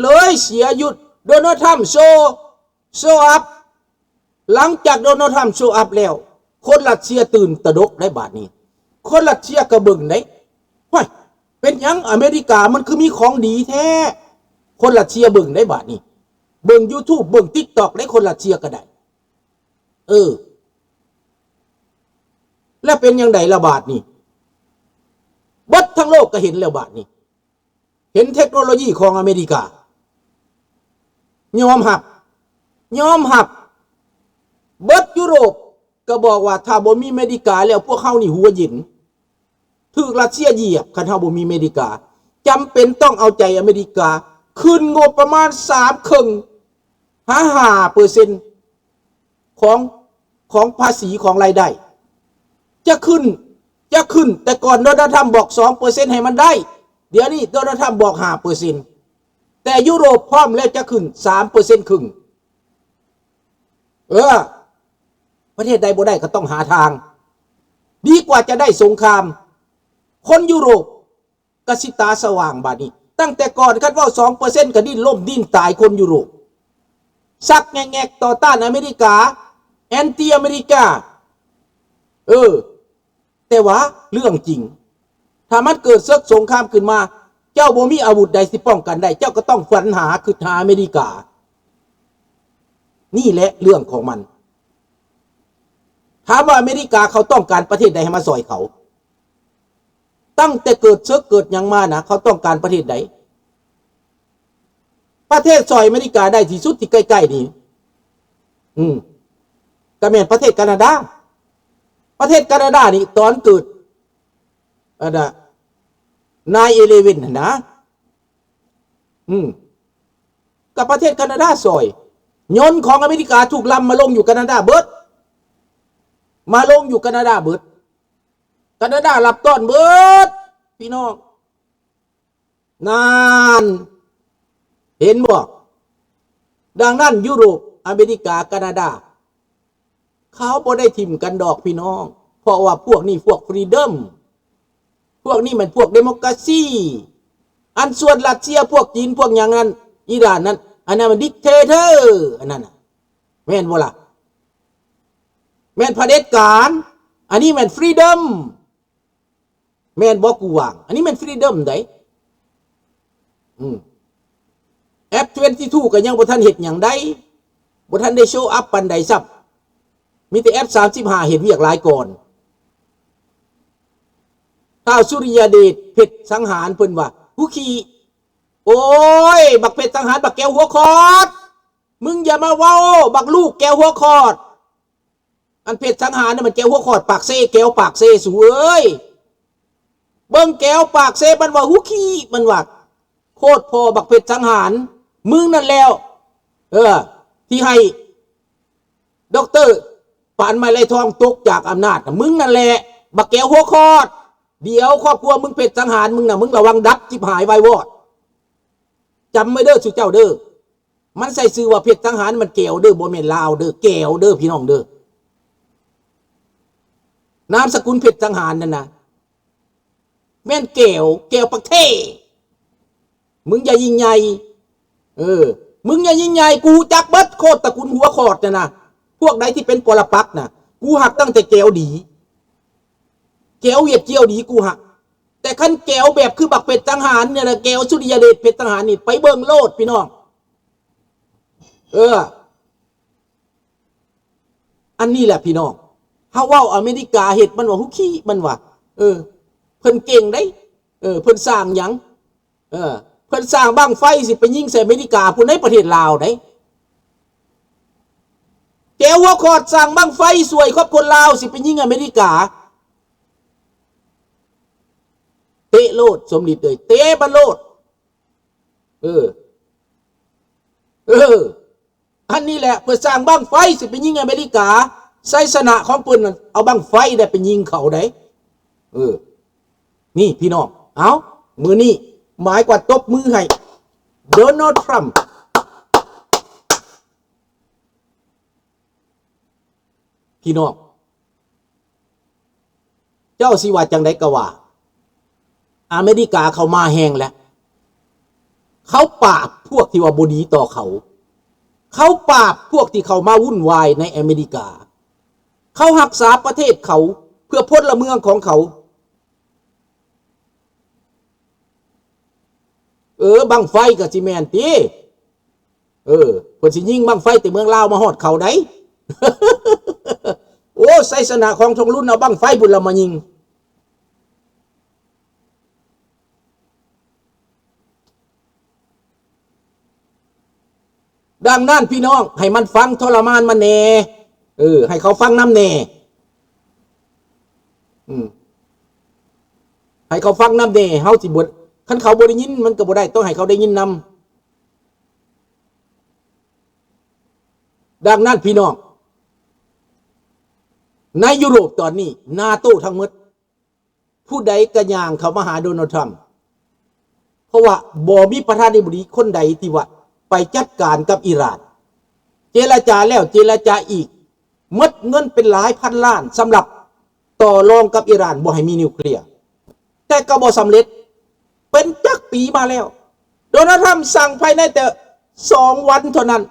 เลยเสียหยุดโดนัลด์ทรัมป์โซอัพหลังจากโดนัลด์ทรัมป์โซอัพแล้วคนรัสเซียตื่นตระหนกได้บาดนี้คนรัสเซียกระเบิ่งได้ห้ยเป็นยังอเมริกามันคือมีของดีแท้คนรัสเซียเบิ่งได้บาดนี้เบิ่ง YouTube เบิ่ง TikTok ได้คนรัสเซียก็ได้แล้วเป็นยังไงละบาดนี้เบิดทั้งโลกก็เห็นแล้วบาดนี้เห็นเทคโนโลยีของอเมริกายอมหับเบิดยุโรปก็บอกว่าถ้าบ่มีอเมริกาแล้วพวกเขานี่หัวหยินถูกรัสเซียเหยียบคันเฮาบ่มีอเมริกาจำเป็นต้องเอาใจอเมริกาขึ้นงบประมาณ3 ครึ่ง5% ของภาษีของรายได้จะขึ้นแต่ก่อนโดนัลด์ทรัมป์บอก 2% ให้มันได้เดี๋ยวนี้โดนัลด์ทรัมป์บอก 5% แต่ยุโรปพร้อมแล้วจะขึ้น 3% ครึ่งประเทศใดบ่ได้ก็ต้องหาทางดีกว่าจะได้สงครามคนยุโรปกสิตาสว่างบาดนี้ตั้งแต่ก่อนคันว่า 2% ก็ดิ้นล่มดิ้นตายคนยุโรปซักแงกต่อต้านอเมริกาแอนตี้อเมริกาแต่ว่าเรื่องจริงถ้ามันเกิดศึกสงครามขึ้นมาเจ้าบ่มีอาวุธใดสิป้องกันได้เจ้าก็ต้องฝันหาคือหาอเมริกานี่แหละเรื่องของมันถามว่าอเมริกาเขาต้องการประเทศใดให้มาซอยเขาตั้งแต่เกิดศึกเกิดหยังมานะเขาต้องการประเทศใดประเทศซอยอเมริกาได้ที่สุดที่ใกล้ๆนี่ก็แม่นประเทศแคนาดานี่ตอนเกิด9/11นะกับประเทศแคนาดาซอยยนต์ของอเมริกาถูกลำมาลงอยู่แคนาดาเบิดแคนาดารับต้อนเบิดพี่น้องนานเห็นบ่ดังนั้นยุโรปอเมริกาแคนาดาเขาบ่ได้ทิ่มกันดอกพี่น้องเพราะว่าพวกนี้พวกฟรีดอมพวกนี้มันพวกเดโมคราซีอันส่วนรัสเซียพวกจีนพวกอย่างนั้นอิหร่านนั้นอันนั้นมันดิกเตเตอร์อันนั้นแม่นบ่ล่ะแม่นเผด็จการอันนี้แม่นฟรีดอมแม่นบ่กูว่างอันนี้แม่นฟรีดอมได้F22 ก็ยังบ่ทันเฮ็ดหยังได้บ่ทันได้โชว์อัพปานใดซับมีแต่ F35 เห็นเวียกหลายก่อนท้าวสุริยเดชเพชรสังหารเพิ่นว่าผู้ขี่โอ้ยบักเพชรสังหารบักแก้วหัวคอดมึงอย่ามาเว้าบักลูกแก้วหัวคอดอันเพชรสังหารน่ะมันแก้วหัวคอดปากเซ่แก้วปากเซ่สูเอ้ยเบิ่งแก้วปากเซ่มันว่าผู้ขี่มันว่าโคตรพอบักเพชรสังหารมึงนั่นแล้วที่ให้ด็อกเตอร์ปานไม้ไรทองตกจากอำนาจมึงนั่นแหละบักแก้วหัวคอดเดี๋ยวครอบครัวมึงเพชรสังหารมึงน่ะมึงระวังดับจิบหายไววอดจำไม่เด้อสุเจ้าเด้อมันใส่ชื่อว่าเพชรสังหารมันแก้วเด้อบ่แม่นลาวเด้อแก้วเด้อพี่น้องเด้อนามสกุลเพชรสังหารนั่นนะแม่นแก้วปักเทมึงอย่ายิงใหญ่มึงอย่ายิงใหญ่กูจักเบิดโคตรตระกูลหัวคอดน่ะนะพวกใดที่เป็นปรปักษ์น่ะกูหักตั้งแต่แก้วดีแก้วเวียดเจียวดีกูหักแต่ขั้นแก้วแบบคือบักเป็ดสังหารเนี่ยนะแก้วสุริยเดชเป็ดสังหารนี่ไปเบิ่งโลดพี่น้องอันนี้แหละพี่น้องเฮาเว้าอเมริกาเฮ็ดมันว่าฮุขี้มันว่าเพิ่นเก่งได้เพิ่นสร้างหยังเพิ่นสร้างบั้งไฟสิไปยิงใส่อเมริกาผู้ในประเทศลาวได้แก้วหัวคอดสร้างบั้งไฟสวยครอบคนลาวสิไปยิงอเมริกาเตะโลดสมฤทธิ์เลยเตะบันโลดอันนี้แหละเพื่อสร้างบั้งไฟสิไปยิงอเมริกาไซสนะของเพิ่นเอาบั้งไฟได้ไปยิงเขาได้นี่พี่น้องเอามือนี้หมายกว่าตบมือให้โดนัลด์ทรัมป์พี่น้องเจ้าสิว่าจังได๋ก็ว่าอเมริกาเข้ามาแห้งแล้ว เขาปราบพวกที่ว่าบ่ดีต่อเขาเขาปราบพวกที่เขามาวุ่นวายในอเมริกาเขารักษาประเทศเขาเพื่อพลเมืองของเขาบังไฟกับซีเมนตีคนสิยิงบังไฟแต่เมืองลาวมาฮอดเขาได้ โอ้ไสสนะของทงรุ่นเอาบังไฟบุญละมายิงดังนั้นพี่น้องให้มันฟังทรมานมันแน่ให้เขาฟังน้ำแน่ให้เขาฟังน้ำแน่เฮาสิบ่คันเขาบ่ได้ยินมันก็บ่ได้ต้องให้เขาได้ยินนำดังนั้นพี่น้องในยุโรปตอนนี้นาโต้ทั้งหมดผู้ใดกระย่างเขามาหาโดนัลด์ทรัมป์เพราะว่าบ่มีประธานาธิบดีคนใดที่ว่าไปจัดการกับอิหร่านเจรจาแล้วเจรจาอีกหมดเงินเป็นหลายพันล้านสำหรับต่อรองกับอิหร่านบ่ให้มีนิวเคลียร์แต่ก็บ่สำเร็จเป็นจักปีมาแล้วโดนัลด์ทรัมป์สั่งภายในแต่2 วันเท่านั้น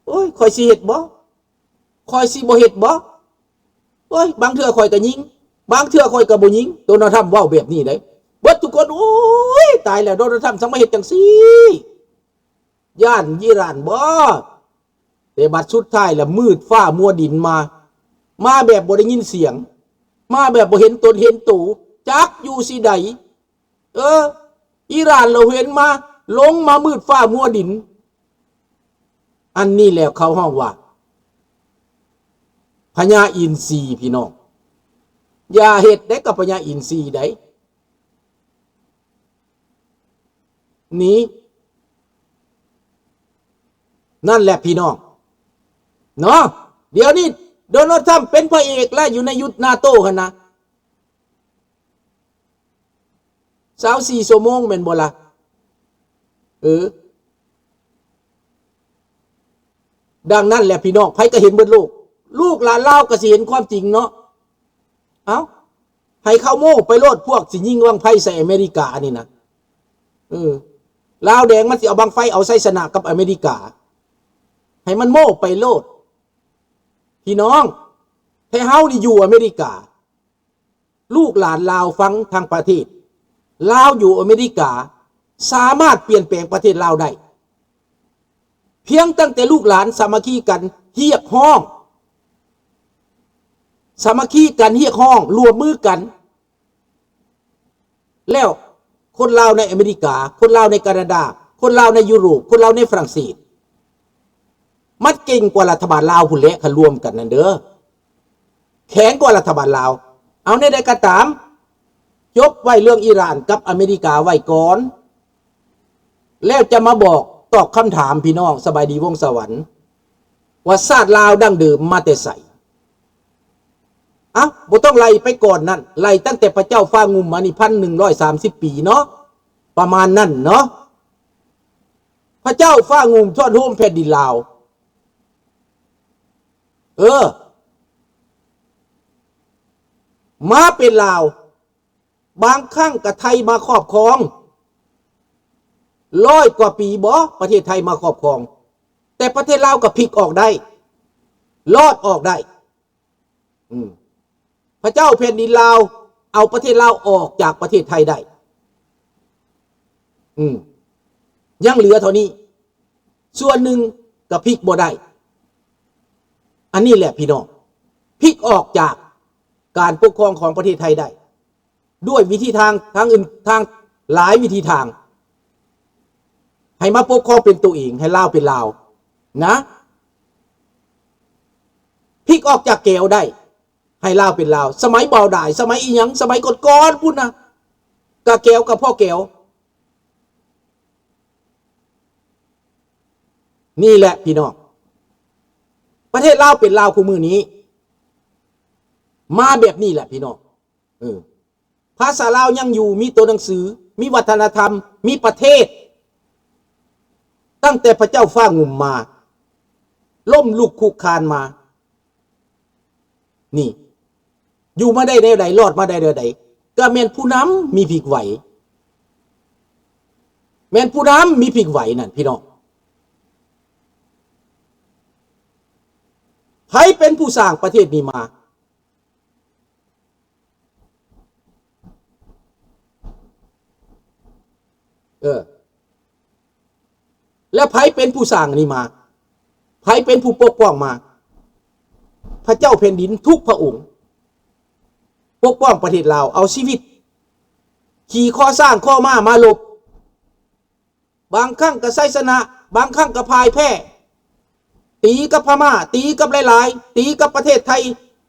โอ้ยคอยสิเฮ็ดบ่คอยสิบ่เฮ็ดบ่โอ้ยบางเทื่อคอยก็ยิงบางเทื่อคอยก็บ่ยิงโดนัลด์ทรัมป์เว้าแบบนี้ได้เบิดทุกคนโอ้ยตายแล้วโดนัลด์ทรัมป์สังมาเฮ็ดจังซี่ย่านอิหร่านบ่แต่บัดสุดท้ายแล้วมืดฟ้ามัวดินมาแบบบ่ได้ยินเสียงมาแบบบ่เห็นตนเห็นตูจักอยู่สิใดอิหร่านเราเห็นมาลงมามืดฟ้ามัวดินอันนี้แล้วเขาห้องว่าพญาอินทรีพี่น้องอย่าเฮ็ดได้กับพญาอินทรีได้นี้นั่นแหละพี่น้องเนาะเดี๋ยวนี้โดนัลด์ทรัมป์เป็นพระเอกและอยู่ในยุทธนาโต้กันนะ24 ชั่วโมงเป็นบ่ล่ะดังนั้นแหละพี่น้องไผก็เห็นเบิดลูกหลานเล่าก็สิเห็นความจริงเนาะให้เข้าโม่ไปโลดพวกสิยิงบังไฟใส่อเมริกานี่นะลาวแดงมันสิเอาบังไฟเอาไสสนะกับอเมริกาให้มันโม่ไปโลดพี่น้องให้เฮานี่อยู่อเมริกาลูกหลานลาวฟังทางประเทศลาวอยู่อเมริกาสามารถเปลี่ยนแปลงประเทศลาวได้เพียงตั้งแต่ลูกหลานสามัคคีกันเฮียกห้องสามัคคีกันเฮียกห้องรวมมือกันแล้วคนลาวในอเมริกาคนลาวในแคนาดาคนลาวในยุโรปคนลาวในฝรั่งเศสมันเก่งกว่ารัฐบาลลาวพุ่นแหละคันรวมกันนั่นเด้อแข็งกว่ารัฐบาลลาวเอาในใดก็ตามจบไว้เรื่องอิหร่านกับอเมริกาไว้ก่อนแล้วจะมาบอกตอบคำถามพี่น้องสบายดีวงสวรรค์ว่าชาติลาวดั้งเดิมมาแต่ไสบ่ต้องไล่ไปก่อนนั่นไล่ตั้งแต่พระเจ้าฟ้างุ่มมานี่1,130 ปีเนาะประมาณนั้นเนาะพระเจ้าฟ้างุ่มทอดโฮมแผ่นดินลาวมาเป็นลาวบางครั้งกับไทยมาครอบครอง100 กว่าปีบ่ประเทศไทยมาครอบครองแต่ประเทศลาวก็พลิกออกได้รอดออกได้พระเจ้าแผ่นดินลาวเอาประเทศลาวออกจากประเทศไทยได้ยังเหลือเท่านี้ส่วนหนึ่งก็พลิกบ่ได้อันนี้แหละพี่น้องพลิกออกจากการปกครองของประเทศไทยได้ด้วยวิธีทางอื่นทางหลายวิธีทางให้มาปกครองเป็นตัวเองให้ลาวเป็นลาวนะพลิกออกจากแก้วได้ให้ลาวเป็นลาวสมัยเบาได้สมัยอีหยังสมัยก่อนพุ่นนะกะแก้วกับพ่อแก้วนี่แหละพี่น้องประเทศลาวเป็นลาวคู่มือนี้มาแบบนี้แหละพี่น้องภาษาลาวยังอยู่มีตัวหนังสือมีวัฒนธรรมมีประเทศตั้งแต่พระเจ้าฟ้างุ่มมาล่มลุกคุกคานมานี่อยู่มาได้ใดรอดมาได้ใดก็แม่นผู้นำมีพลิกไหว แม่นผู้นำมีพลิกไหวนั่นพี่น้องใครเป็นผู้สร้างประเทศนี้มาแล้วไผเป็นผู้สร้างนี่มาไผเป็นผู้ปกป้องมาพระเจ้าแผ่นดินทุกพระองค์ปกป้องประเทศลาวเอาชีวิตขี่ข้อสร้างข้อมาลบบางครั้งก็ไสชนะบางครั้งก็พ่ายแพ้ตีกับพม่าตีกับหลายๆตีกับประเทศไทย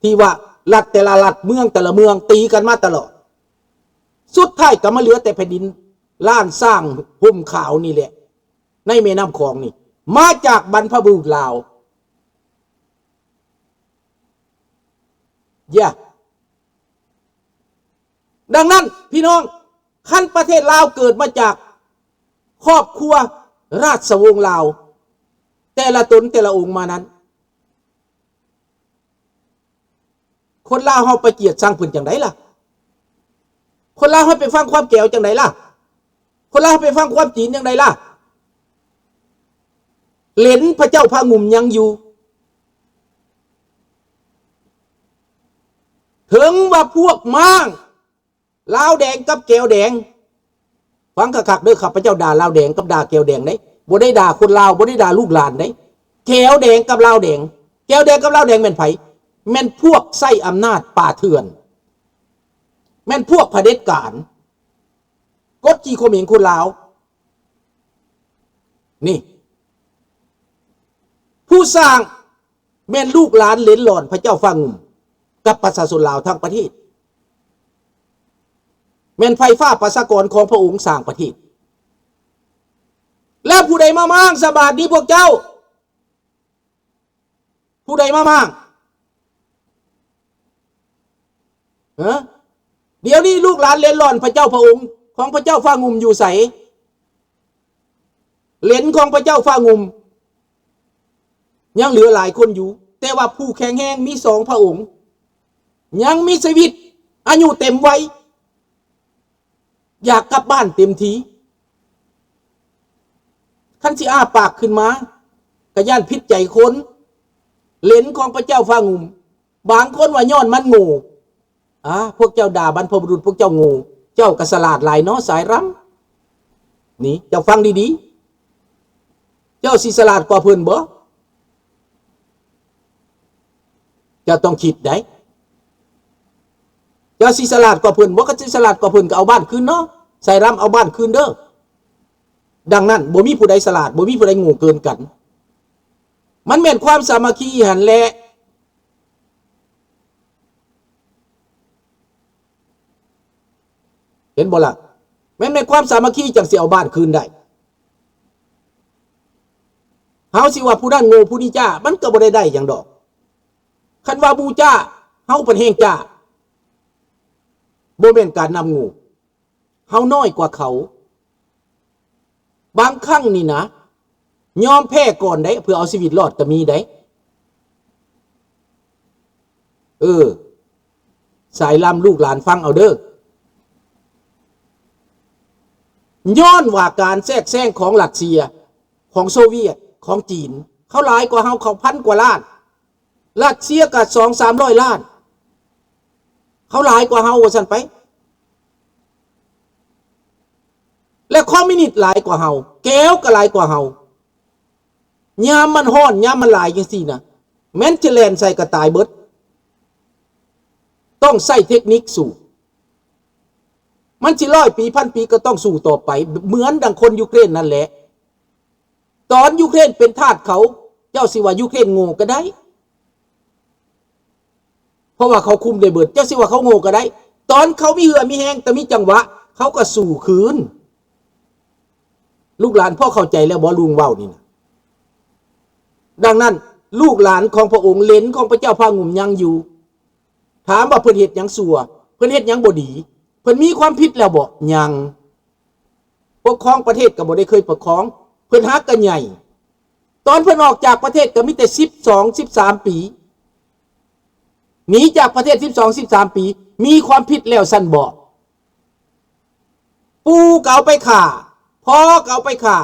ที่ว่ารัฐแต่ละรัฐเมืองแต่ละเมืองตีกันมาตลอดสุดท้ายก็มาเหลือแต่แผ่นดินล้านสร้างห่มขาวนี่แหละในแม่น้ำคลองนี่มาจากบรรพบุรุษลาวดังนั้นพี่น้องขั้นประเทศลาวเกิดมาจากครอบครัวราชวงศ์ลาวแต่ละตนแต่ละองค์มานั้นคนลาวเฮาไปเกียรติสร้างพื้นจังไดล่ะคนลาวเฮาไปฟังความแก้วจังไดล่ะคนลาวไปฟังความจีนจังไดล่ะเหลนพระเจ้าพระงุ่มยังอยู่ถึงว่าพวกม้างลาวแดงกับแก้วแดงฟังคักๆเด้อข้าพเจ้าด่าลาวแดงกับด่าแก้วแดงได้บ่ได้ด่าคนลาวบ่ได้ด่าลูกหลานได้แก้วแดงกับลาวแดงแก้วแดงกับลาวแดงแม่นไผแม่นพวกไส้อำนาจป่าเถื่อนแม่นพวกเผด็จการกดขี่ข่มเหงคนลาวนี่ผู้สร้างแม่นลูกหลานเหลนหลอนพระเจ้าฟ้างุ่มกับประชาชนลาวทั้งประเทศแม่นไฟฟ้าประชากรของพระองค์สร้างประเทศแล้วผู้ใดมามั่งสบาดนี้พวกเจ้าผู้ใดมามั่งเดี๋ยวนี้ลูกหลานเหลนหลอนพระเจ้าพระองค์ของพระเจ้าฟ้างุ่มอยู่ใสเหลนของพระเจ้าฟ้างุ่มยังเหลือหลายคนอยู่แต่ว่าผู้แข็งแรงมี2พระองค์ยังมีชีวิตอายุเต็มวัยอยากกลับบ้านเต็มทีคันสิอ้าปากขึ้นมากระย่านพิษใจคนเหลนของพระเจ้าฟ้างุ่มบางคนว่าย้อนมันโง่พวกเจ้าด่าบรรพบุรุษพวกเจ้าโง่เจ้าก็ฉลาดหลายเนาะสายรำนี่เจ้าฟังดีๆเจ้าสิฉลาดกว่าเพิ่นบ่เจ้าต้องคิดได้เจ้าสิฉลาดกว่าเพิ่นบ่ก็สิฉลาดกว่าเพิ่นก็เอาบ้านคืนเนาะสายรำเอาบ้านคืนเด้อดังนั้นบ่มีผู้ใดฉลาดบ่มีผู้ใดโง่เกินกันมันแม่นความสามัคคีหันแหละเห็นบ่ล่ะแม่นความสามัคคีจังสิเอาบ้านคืนได้เฮาสิว่าผู้นั้นโง่ผู้นี้จ้ามันก็บ่ได้หยังดอกคันว่าบูจ้าเฮาเป็นแห่งจ้าบ่แม่นการนำงูเฮาน้อยกว่าเขาบางครั้งนี่นะยอมแพ้ก่อนได้เพื่อเอาชีวิตรอดก็มีได้สายลำลูกหลานฟังเอาเด้อย้อนว่าการแทรกแซงของรัสเซียของโซเวียตของจีนเขาหลายกว่าเฮาเขาพันกว่าล้านรัสเซียก็200-300 ล้านเขาหลายกว่าเฮาว่าซั่นไปและคอมมิวนิสต์หลายกว่าเฮาแก้วก็หลายกว่าเฮายามมันฮ้อนยามมันหลายจังซี่นะแม้นจะแล่นใส่ก็ตายเบิดต้องใช้เทคนิคสู้มันสิ100 ปี1,000 ปีก็ต้องสู้ต่อไปเหมือนดังคนยูเครนนั่นแหละตอนยูเครนเป็นทาสเขาเจ้าสิว่ายูเครนโง่ก็ได้เพราะว่าเขาคุมได้เบิดเจ้าสิว่าเขาโง่ก็ได้ตอนเขามีเหือมีแหงแต่มีจังหวะเขาก็สู้คืนลูกหลานพ่อเข้าใจแล้วบ่ลุงเว้านี่นะดังนั้นลูกหลานของพระองค์เหลนของพระเจ้าฟ้างุ่มยังอยู่ถามว่าเพิ่นเฮ็ดหยังชั่วเพิ่นเฮ็ดหยังบ่ดีเพิ่นมีความผิดแล้วบ่ยังปกครองประเทศก็บ่ได้เคยปกครองเพิ่นฮักกันใหญ่ตอนเพิ่นออกจากประเทศก็มีแต่12-13 ปีหนีจากประเทศ12-13 ปีมีความผิดแล้วสั่นบ่ปูก็เอาไปฆ่า พอก็เอาไปฆ่า